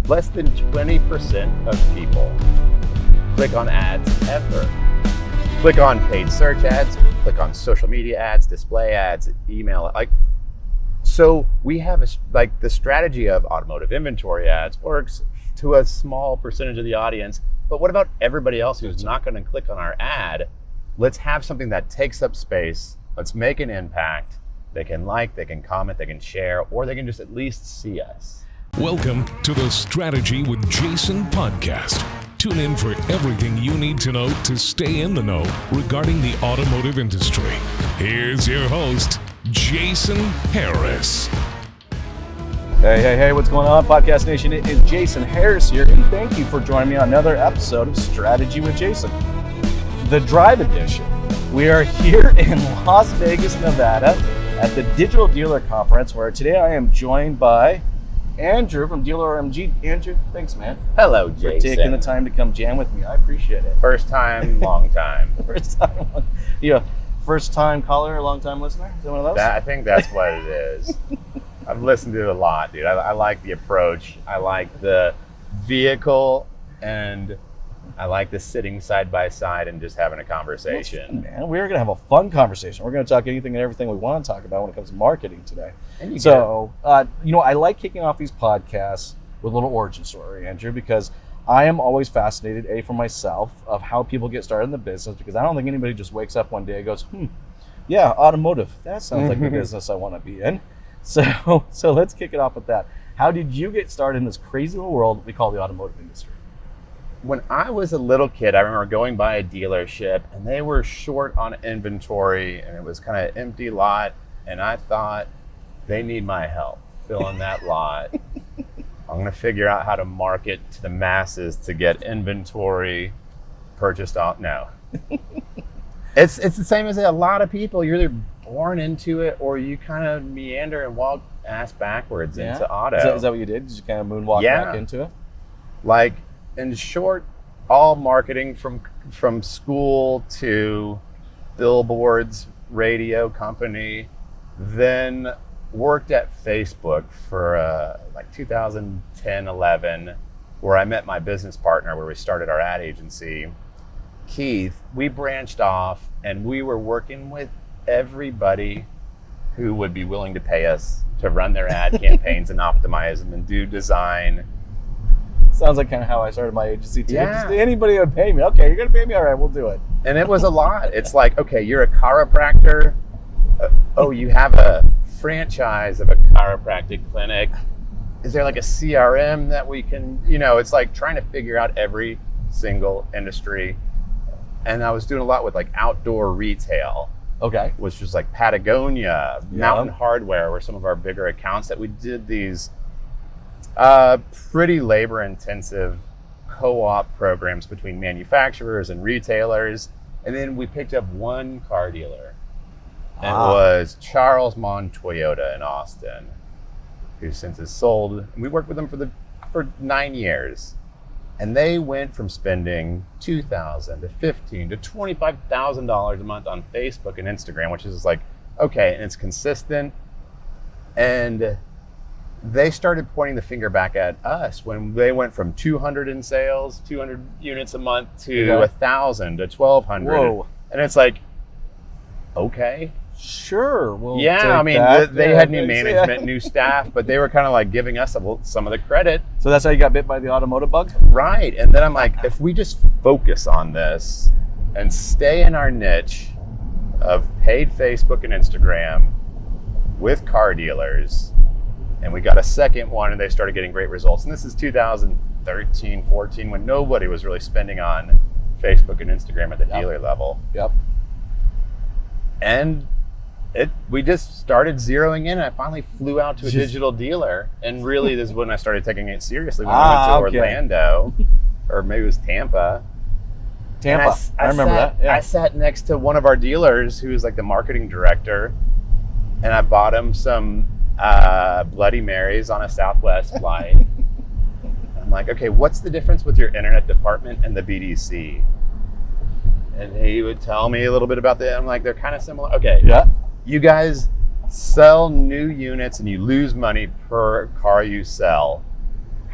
less than 20% of people click on ads ever. Click on paid search ads, click on social media ads, display ads, email. So we have the strategy of automotive inventory ads works to a small percentage of the audience. But what about everybody else who's not going to click on our ad? Let's have something that takes up space. Let's make an impact. They can like, they can comment, they can share, or they can just at least see us. Welcome to the Strategy with Jason podcast. Tune in for everything you need to know to stay in the know regarding the automotive industry. Here's your host, Jason Harris. Hey, what's going on, Podcast Nation? It is Jason Harris here, and thank you for joining me on another episode of Strategy with Jason, the Drive Edition. We are here in Las Vegas, Nevada at the Digital Dealer Conference, where today I am joined by Andrew from Dealer RMG. Andrew, thanks, man. Hello, Jason. For taking the time to come jam with me. I appreciate it. First time, long time. First time caller, long time listener? Is that one of those? I think that's what it is. I've listened to it a lot, dude. I like the approach. I like the vehicle, and I like the sitting side by side and just having a conversation. Well, man, we're going to have a fun conversation. We're going to talk anything and everything we want to talk about when it comes to marketing today. I like kicking off these podcasts with a little origin story, Andrew, because I am always fascinated, for myself, of how people get started in the business, because I don't think anybody just wakes up one day and goes, yeah, automotive. That sounds like the business I want to be in. So let's kick it off with that. How did you get started in this crazy little world we call the automotive industry? When I was a little kid, I remember going by a dealership and they were short on inventory and it was kind of empty lot. And I thought, they need my help filling that lot. I'm going to figure out how to market to the masses to get inventory purchased off. No. It's the same as a lot of people. You're either born into it or you kind of meander and walk ass backwards into auto. Is that what you did? Did you kind of moonwalk back into it? Like, in short, all marketing from school to billboards, radio company, then worked at Facebook for 2010, 11, where I met my business partner, where we started our ad agency, Keith. We branched off and we were working with everybody who would be willing to pay us to run their ad campaigns and optimize them and do design. Sounds like kind of how I started my agency too. Yeah. Just anybody would pay me. Okay, you're going to pay me? All right, we'll do it. And it was a lot. It's like, okay, you're a chiropractor. You have a franchise of a chiropractic clinic. Is there like a CRM that we can, it's like trying to figure out every single industry. And I was doing a lot with like outdoor retail. Okay. Which was like Patagonia, Mountain Hardware were some of our bigger accounts that we did these pretty labor intensive co-op programs between manufacturers and retailers. And then we picked up one car dealer. And it was Charles Mon Toyota in Austin, who since has sold. And we worked with them for 9 years. And they went from spending $2,000 to $15,000 to $25,000 a month on Facebook and Instagram, which is like, okay, and it's consistent. And they started pointing the finger back at us when they went from 200 in sales, 200 units a month to 1,000 to 1,200. Whoa. And it's like, okay. Sure. They had new management, new staff, but they were kind of like giving us some of the credit. So that's how you got bit by the automotive bug? Right. And then I'm like, if we just focus on this and stay in our niche of paid Facebook and Instagram with car dealers, and we got a second one and they started getting great results. And this is 2013, 14, when nobody was really spending on Facebook and Instagram at the dealer level. Yep. And we just started zeroing in, and I finally flew out to a digital dealer. And really, this is when I started taking it seriously when I went to Orlando, or maybe it was Tampa. I remember that. Yeah. I sat next to one of our dealers who was like the marketing director, and I bought him some Bloody Marys on a Southwest flight. I'm like, okay, what's the difference with your internet department and the BDC? And he would tell me a little bit about that. I'm like, they're kind of similar. Okay. Yeah. You guys sell new units and you lose money per car you sell.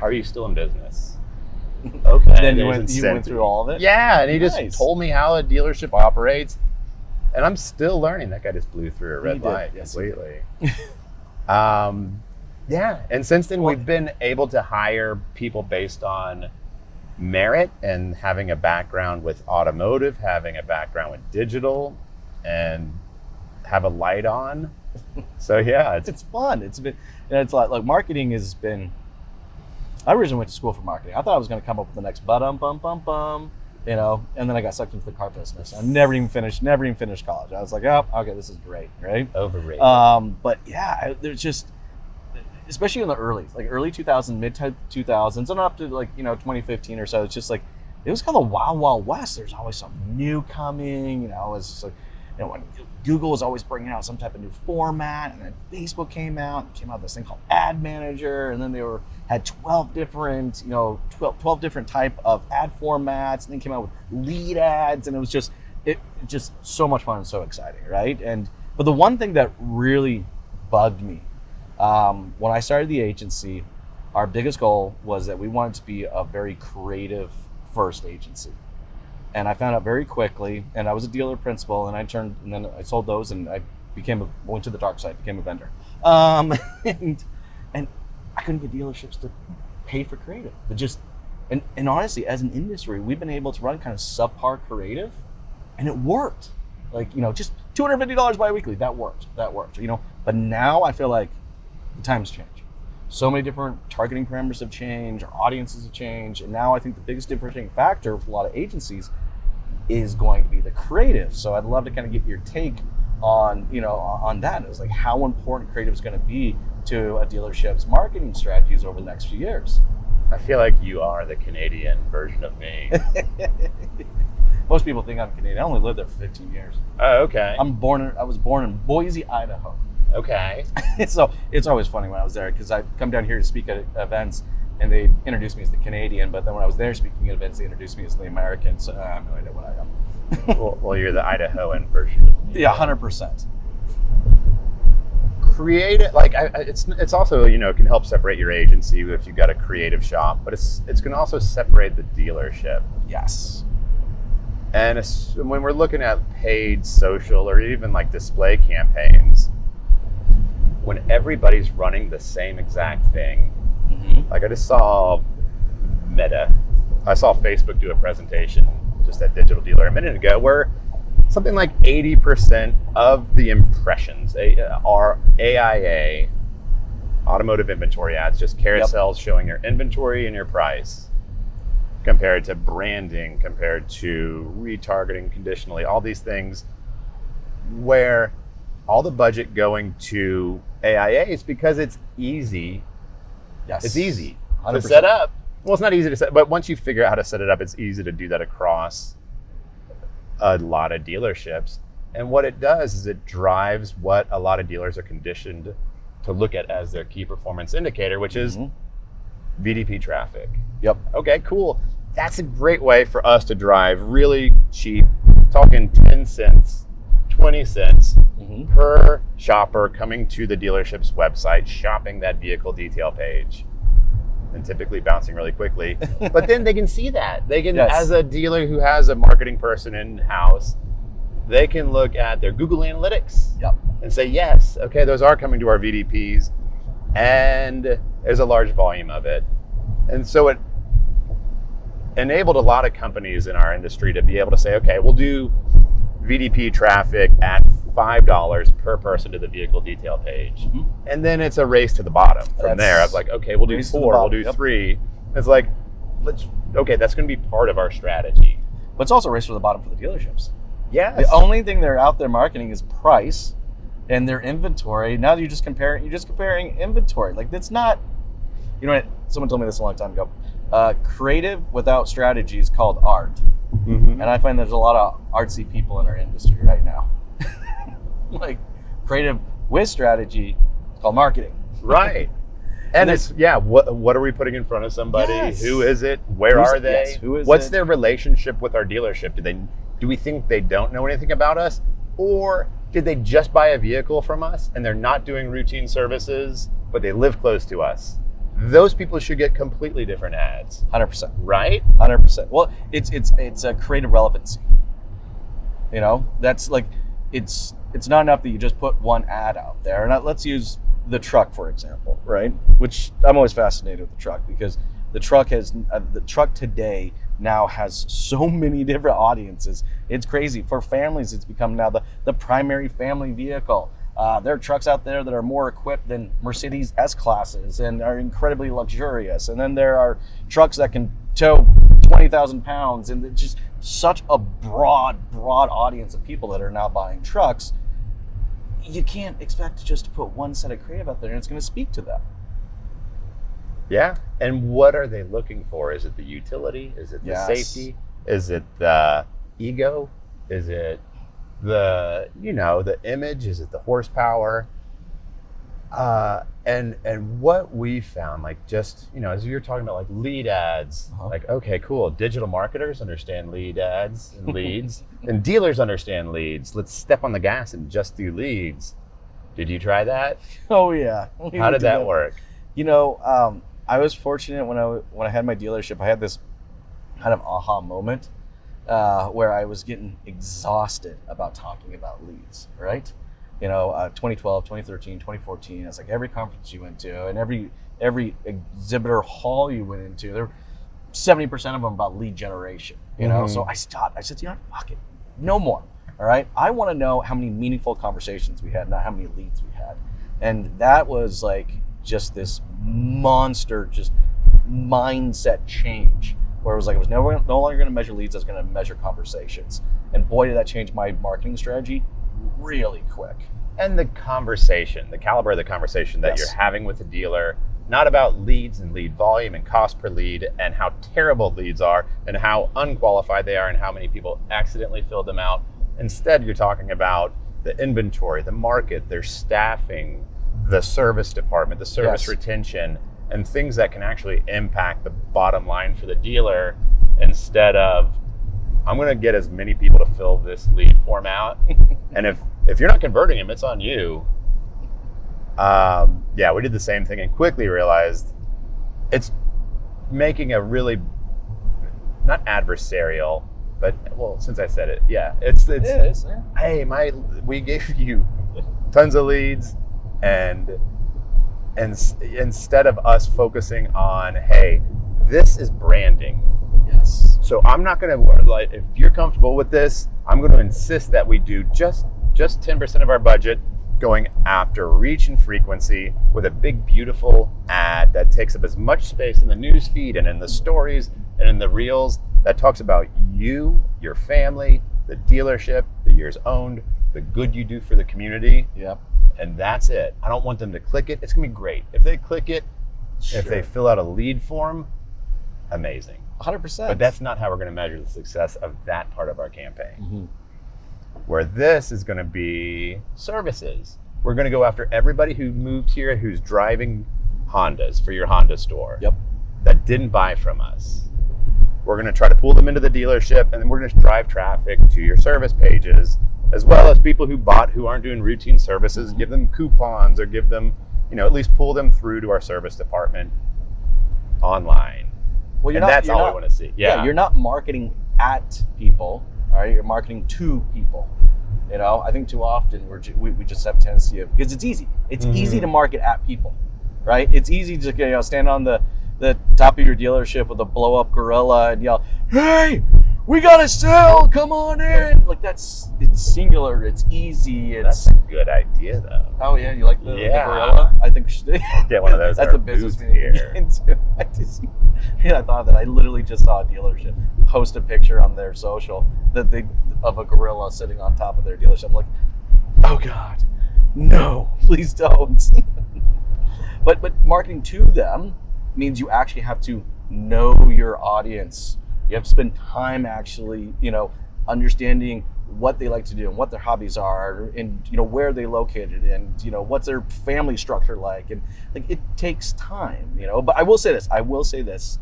"How are you still in business?" Okay. Then you went through all of it? Yeah, and he Nice. just told me how a dealership operates, and I'm still learning. That guy just blew through a red light completely. Yeah, and since then we've been able to hire people based on merit and having a background with automotive, having a background with digital, and have a light on. So yeah, it's fun. It's like marketing has been. I originally went to school for marketing. I thought I was going to come up with the next bum, you know, and then I got sucked into the car business. I never even finished college. I was like, oh, okay, this is great, right? Overrated. But yeah, there's just, especially in the early 2000s, mid 2000s, and up to 2015 or so. It's just like it was kind of the wild west. There's always something new coming. You know, it's just like, you know, when Google was always bringing out some type of new format, and then Facebook came out with this thing called Ad Manager, and then they had 12 different type of ad formats, and then came out with lead ads, and it was just so much fun and so exciting, right? But the one thing that really bugged me when I started the agency, our biggest goal was that we wanted to be a very creative first agency. And I found out very quickly, and I was a dealer principal, and then I sold those, and I went to the dark side, became a vendor. And I couldn't get dealerships to pay for creative. But and honestly, as an industry, we've been able to run kind of subpar creative, and it worked. Like, you know, just $250 biweekly, that worked, you know. But now I feel like the times change. So many different targeting parameters have changed, our audiences have changed, and now I think the biggest differentiating factor for a lot of agencies is going to be the creative. So I'd love to kind of get your take on that. It was like how important creative is going to be to a dealership's marketing strategies over the next few years. I feel like you are the Canadian version of me. Most people think I'm Canadian. I only lived there for 15 years. Oh, okay. I was born in Boise, Idaho. Okay. So it's always funny when I was there, because I come down here to speak at events, and they introduced me as the Canadian, but then when I was there speaking at events, they introduced me as the American. So I have no idea what I am. well, you're the Idahoan version of me. Yeah, 100%. Creative, it's also, you know, it can help separate your agency if you've got a creative shop, but it's going to also separate the dealership. Yes. And when we're looking at paid social or even like display campaigns, when everybody's running the same exact thing, like I just saw I saw Facebook do a presentation just at Digital Dealer a minute ago where something like 80% of the impressions are AIA, automotive inventory ads, just carousels showing your inventory and your price, compared to branding, compared to retargeting conditionally, all these things where all the budget going to AIA is because it's easy. Yes. It's easy 100%. to set up. Well, it's not easy to set, but once you figure out how to set it up, it's easy to do that across a lot of dealerships. And what it does is it drives what a lot of dealers are conditioned to look at as their key performance indicator, which is VDP traffic. Yep. Okay, cool. That's a great way for us to drive really cheap, talking 10 cents, 20 cents per shopper coming to the dealership's website, shopping that vehicle detail page, and typically bouncing really quickly. But then they can see that. They can, as a dealer who has a marketing person in-house, they can look at their Google Analytics and say, yes, okay, those are coming to our VDPs, and there's a large volume of it. And so it enabled a lot of companies in our industry to be able to say, okay, we'll do VDP traffic at $5 per person to the vehicle detail page. And then it's a race to the bottom from there. I was like, okay, we'll do 4, we'll do 3. It's like, that's going to be part of our strategy. But it's also a race to the bottom for the dealerships. Yes. The only thing they're out there marketing is price and their inventory. Now you're just comparing inventory. Like, that's not, you know what, someone told me this a long time ago. Creative without strategy is called art. And I find there's a lot of artsy people in our industry right now. Like, creative with strategy is called marketing. Right. And it's, what are we putting in front of somebody? Who is it? Where are they? What's their relationship with our dealership? Do we think they don't know anything about us? Or did they just buy a vehicle from us and they're not doing routine services, but they live close to us? those people should get completely different ads. 100%. Right? 100%. Well, it's a creative relevancy. You know, that's like, it's not enough that you just put one ad out there. And let's use the truck, for example, right? Which I'm always fascinated with the truck, because the truck today now has so many different audiences. It's crazy. For families, it's become now the primary family vehicle. There are trucks out there that are more equipped than Mercedes S-classes and are incredibly luxurious. And then there are trucks that can tow 20,000 pounds, and it's just such a broad audience of people that are now buying trucks. You can't expect just to put one set of creative out there and it's going to speak to them. Yeah. And what are they looking for? Is it the utility? Is it the safety? Is it the ego? Is it the image? Is it the horsepower? And what we found, like, just, as you're talking about, like, lead ads, like, okay, cool. Digital marketers understand lead ads and leads, and dealers understand leads. Let's step on the gas and just do leads. Did you try that? Oh yeah. How did that work? I was fortunate when I had my dealership. I had this kind of aha moment where I was getting exhausted about talking about leads, right? 2012, 2013, 2014, it's like every conference you went to and every exhibitor hall you went into, there were 70% of them about lead generation, So I stopped. I said, fuck it, no more. All right. I want to know how many meaningful conversations we had, not how many leads we had. And that was like just this monster, just mindset change where it was like, I was no longer going to measure leads. I was going to measure conversations. And boy, did that change my marketing strategy really quick. And the conversation, the caliber of the conversation that you're having with the dealer, not about leads and lead volume and cost per lead and how terrible leads are and how unqualified they are and how many people accidentally filled them out. Instead, you're talking about the inventory, the market, their staffing, the service department, the service retention, and things that can actually impact the bottom line for the dealer, instead of, I'm going to get as many people to fill this lead form out. And if you're not converting them, it's on you. We did the same thing and quickly realized it's making a really, not adversarial, but, well, since I said it, it is. Hey, we gave you tons of leads, and instead of us focusing on, hey, this is branding. Yes. So I'm not going to, like, if you're comfortable with this, I'm going to insist that we do just 10% of our budget going after reach and frequency with a big, beautiful ad that takes up as much space in the news feed and in the stories and in the reels that talks about you, your family, the dealership, the years owned, the good you do for the community. Yep. And that's it. I don't want them to click it. It's going to be great. If they click it, if they fill out a lead form, amazing. 100%. But that's not how we're going to measure the success of that part of our campaign. Mm-hmm. Where this is going to be services. We're going to go after everybody who moved here, who's driving Hondas for your Honda store. Yep. That didn't buy from us. We're going to try to pull them into the dealership, and then we're going to drive traffic to your service pages, as well as people who aren't doing routine services, give them coupons or give them, at least pull them through to our service department online. Well, that's all we want to see. Yeah, you're not marketing at people, all right? You're marketing to people. I think too often we just have a tendency of, because it's easy. It's easy to market at people, right? It's easy to stand on the top of your dealership with a blow up gorilla and yell, "Hey, we got to sell, come on in." Like, it's singular, it's easy. That's a good idea, though. Oh yeah, you like the gorilla? I think we should get one of those. That's a business here. I thought of that. I literally just saw a dealership post a picture on their social of a gorilla sitting on top of their dealership. I'm like, oh God, no, please don't. But marketing to them means you actually have to know your audience. You have to spend time actually, understanding what they like to do and what their hobbies are, and where they located, and what's their family structure like, and like, it takes time, But I will say this,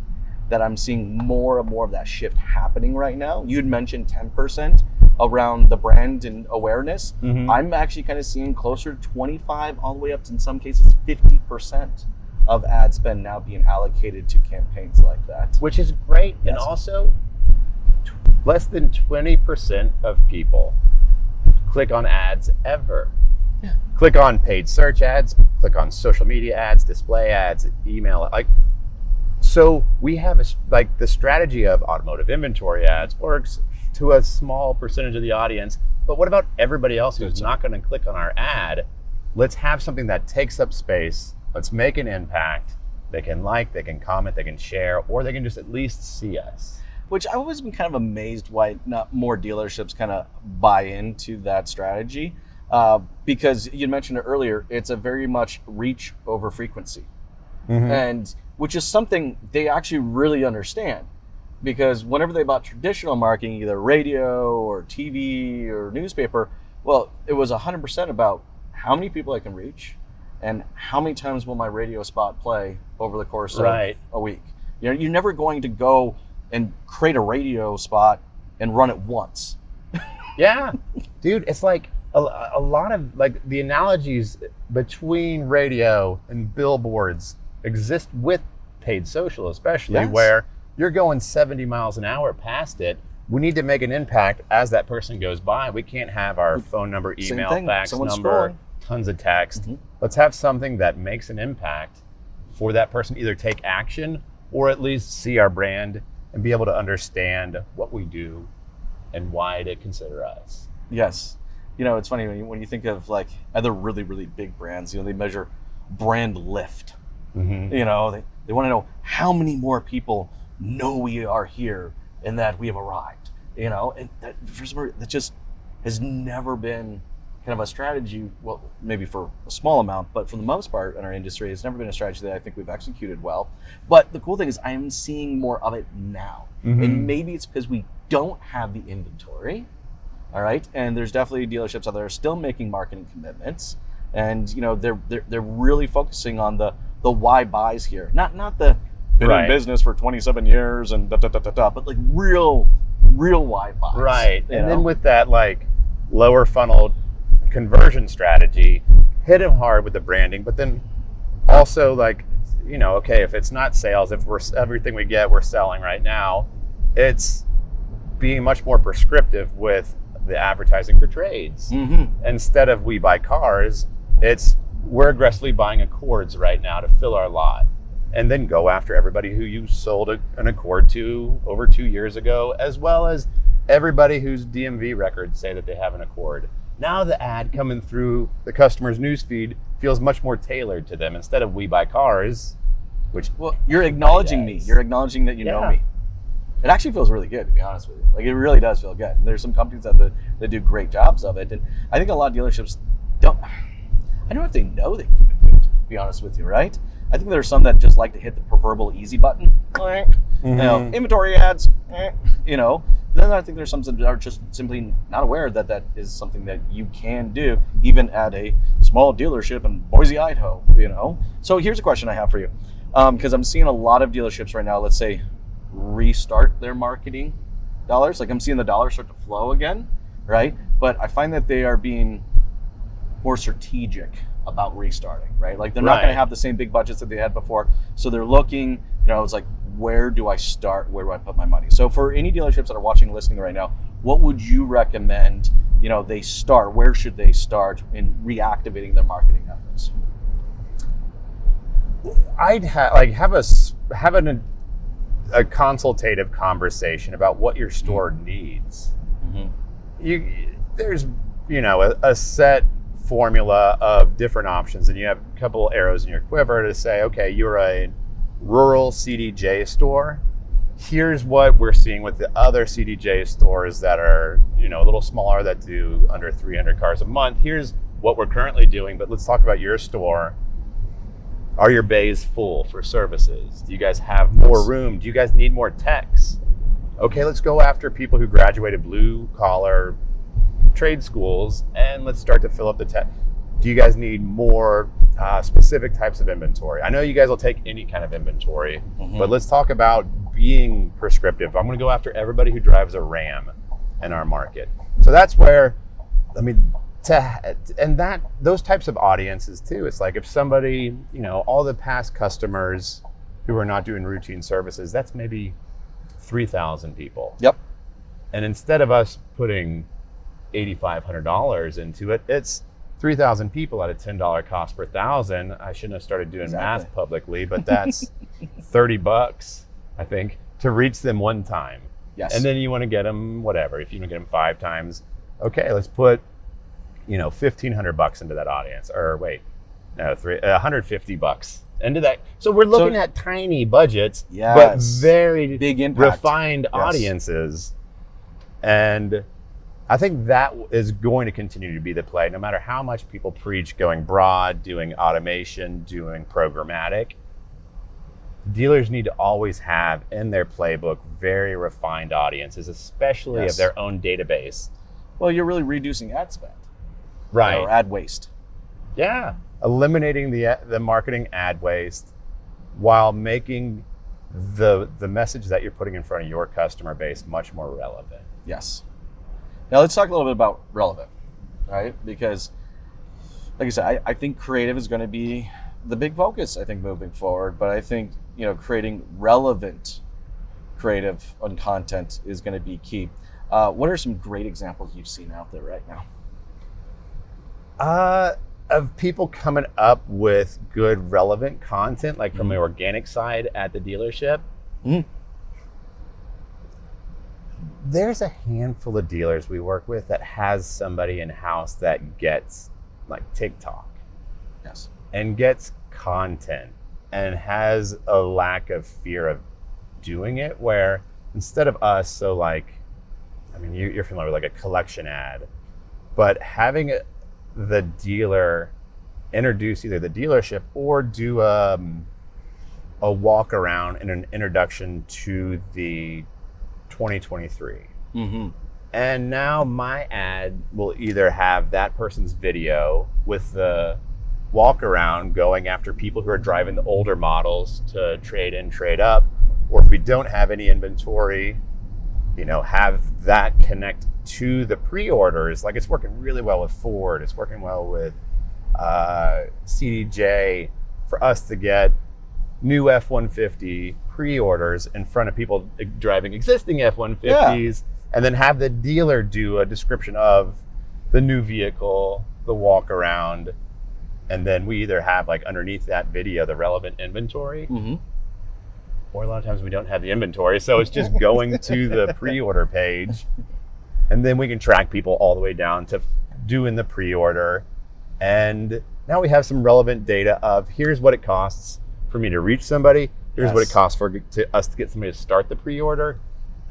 that I'm seeing more and more of that shift happening right now. You'd mentioned 10% around the brand and awareness. I'm actually kind of seeing closer to 25 all the way up to, in some cases, 50% of ad spend now being allocated to campaigns like that. Which is great. Yes. And also, less than 20% of people click on ads ever. Yeah. Click on paid search ads, click on social media ads, display ads, email. So we have the strategy of automotive inventory ads works to a small percentage of the audience. But what about everybody else who's not going to click on our ad? Let's have something that takes up space. Let's make an impact. They can like, they can comment, they can share, or they can just at least see us. Which I've always been kind of amazed why not more dealerships kind of buy into that strategy. Because you mentioned it earlier, it's a very much reach over frequency. Mm-hmm. And which is something they actually really understand. Because whenever they bought traditional marketing, either radio or TV or newspaper, well, it was 100% about how many people I can reach and how many times will my radio spot play over the course of a week. You're never going to go and create a radio spot and run it once. Yeah, dude, it's like a lot of the analogies between radio and billboards exist with paid social, especially where you're going 70 miles an hour past it. We need to make an impact as that person goes by. We can't have our phone number, email, fax number, tons of text. Mm-hmm. Let's have something that makes an impact for that person, either take action or at least see our brand and be able to understand what we do and why to consider us. Yes. It's funny when you think of other really, really big brands, they measure brand lift. Mm-hmm. They want to know how many more people know we are here and that we have arrived, and that for some reason, that just has never been kind of a strategy. Well, maybe for a small amount, but for the most part in our industry, it's never been a strategy that I think we've executed well. But the cool thing is I am seeing more of it now. Mm-hmm. And maybe it's because we don't have the inventory. All right. And there's definitely dealerships out there still making marketing commitments. And they're really focusing on the why buys here. Not the been in business for 27 years and but real why buys. Right. And then with that lower funnel conversion strategy, hit them hard with the branding, but then also okay, if it's not sales, if everything we get we're selling right now, it's being much more prescriptive with the advertising for trades. Mm-hmm. Instead of we buy cars, it's we're aggressively buying Accords right now to fill our lot, and then go after everybody who you sold an Accord to over 2 years ago, as well as everybody whose DMV records say that they have an Accord. Now the ad coming through the customer's newsfeed feels much more tailored to them instead of we buy cars, which you're acknowledging me. You're acknowledging that you know me. It actually feels really good, to be honest with you. It really does feel good. And there's some companies that do great jobs of it. And I think a lot of dealerships don't. I don't know if they know they can even do it, to be honest with you, right? I think there's some that just like to hit the proverbial easy button. Mm-hmm. Inventory ads, Then I think there's some that are just simply not aware that is something that you can do, even at a small dealership in Boise, Idaho, So here's a question I have for you. Because I'm seeing a lot of dealerships right now, let's say, restart their marketing dollars. I'm seeing the dollars start to flow again, right? But I find that they are being more strategic about restarting, right? They're not going to have the same big budgets that they had before. So they're looking, it's where do I start? Where do I put my money? So for any dealerships that are watching and listening right now, what would you recommend, they start? Where should they start in reactivating their marketing efforts? I'd have a consultative conversation about what your store needs. Mm-hmm. There's a set formula of different options, and you have a couple arrows in your quiver to say, okay, you're a rural CDJ store. Here's what we're seeing with the other CDJ stores that are a little smaller, that do under 300 cars a month. Here's what we're currently doing, but let's talk about your store. Are your bays full for services? Do you guys have more room? Do you guys need more techs? Okay, let's go after people who graduated blue collar trade schools, and let's start to fill up the tech. Do you guys need more specific types of inventory? I know you guys will take any kind of inventory, but let's talk about being prescriptive. I'm going to go after everybody who drives a Ram in our market. So that's where, and that those types of audiences too. It's like if somebody, all the past customers who are not doing routine services, that's maybe 3,000 people. Yep. And instead of us putting $8,500 into it, it's 3,000 people at a $10 cost per thousand. I shouldn't have started doing math publicly, but that's $30, I think, to reach them one time. Yes. And then you want to get them whatever. If you want to get them 5 times, okay, let's put $1,500 into that audience. Or wait, no, $150 into that. So we're looking at tiny budgets, but very big impact, refined audiences. And I think that is going to continue to be the play, no matter how much people preach going broad, doing automation, doing programmatic. Dealers need to always have in their playbook very refined audiences, especially of their own database. Well, you're really reducing ad spend. Right. Or ad waste. Yeah. Eliminating the marketing ad waste while making the message that you're putting in front of your customer base much more relevant. Yes. Now let's talk a little bit about relevant, right? Because, like I said, I think creative is going to be the big focus, I think, moving forward. But I think, creating relevant creative and content is going to be key. What are some great examples you've seen out there right now? Of people coming up with good, relevant content, like from the organic side at the dealership. Mm-hmm. There's a handful of dealers we work with that has somebody in-house that gets like TikTok. Yes. And gets content and has a lack of fear of doing it, where instead of us, you're familiar with like a collection ad, but having the dealer introduce either the dealership or do a walk around and an introduction to the 2023. Mm-hmm. And now my ad will either have that person's video with the walk around going after people who are driving the older models to trade in, trade up, or if we don't have any inventory, have that connect to the pre-orders. Like it's working really well with Ford. It's working well with CDJ for us to get new F-150 pre-orders in front of people driving existing F-150s, and then have the dealer do a description of the new vehicle, the walk around, and then we either have like underneath that video the relevant inventory, or a lot of times we don't have the inventory, so it's just going to the pre-order page, and then we can track people all the way down to doing the pre-order. And now we have some relevant data of here's what it costs for me to reach somebody, here's what it costs for us to get somebody to start the pre-order,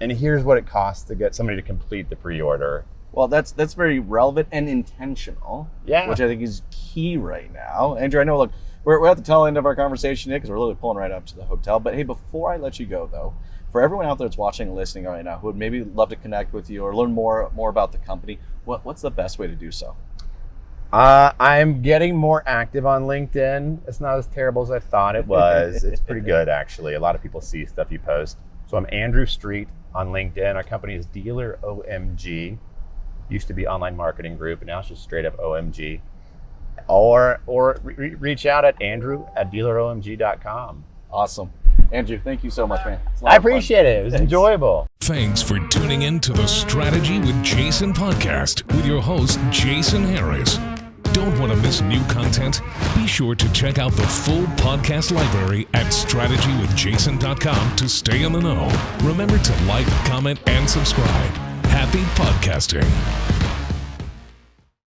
and here's what it costs to get somebody to complete the pre-order. Well, that's very relevant and intentional, which I think is key right now. Andrew, I know, look, we're at the tail end of our conversation here because we're literally pulling right up to the hotel. But hey, before I let you go, though, for everyone out there that's watching and listening right now who would maybe love to connect with you or learn more about the company, what's the best way to do so? I'm getting more active on LinkedIn. It's not as terrible as I thought it was. It's pretty good, actually. A lot of people see stuff you post. So I'm Andrew Street on LinkedIn. Our company is Dealer OMG. Used to be Online Marketing Group, and now it's just straight up OMG. Or reach out at andrew@dealeromg.com. Awesome. Andrew, thank you so much, man. I appreciate it. It was enjoyable. Thanks for tuning in to the Strategy with Jason podcast with your host, Jason Harris. Don't want to miss new content? Be sure to check out the full podcast library at strategywithjason.com to stay in the know. Remember to like, comment, and subscribe. Happy podcasting.